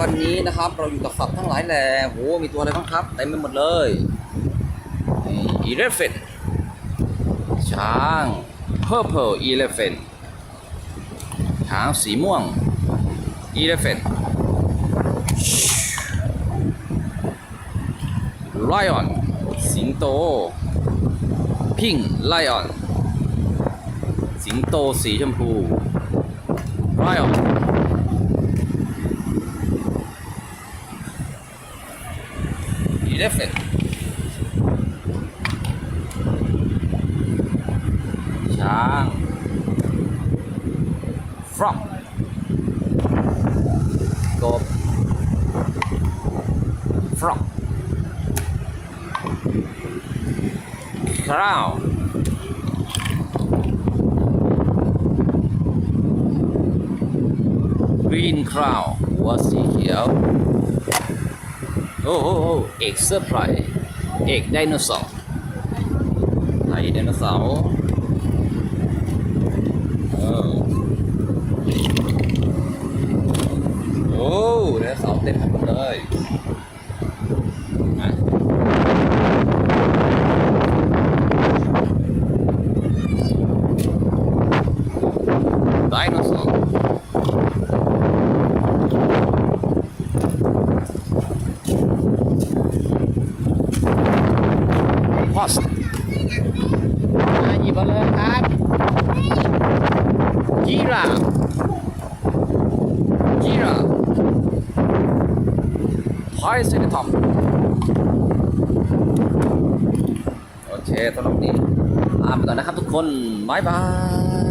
วันนี้นะครับเราอยู่กับสัตว์ทั้งหลายแหล่โหมีตัวอะไรบ้างครับเต็มไปหมดเลยอีเลฟเฟนช้าง purple elephant ช้างสีม่วง elephant lion สิงโต pink lion สิงโตสีชมพู lion elephant ช้าง frog กบ frog crow green crow หัวสีเขียวโอ้เอกเซอร์ไพรส์เอกไดโนเสาร์ไข่ไดโนเสาร์โอ้ไดโนเสาร์เต็มไปหมดเลยไดโนเสาร์พอสหยิบมาเลยครับจีราไทยเซนทอมโอเคสำหรับนี้ลาไปก่อนนะครับทุกคนบ๊ายบาย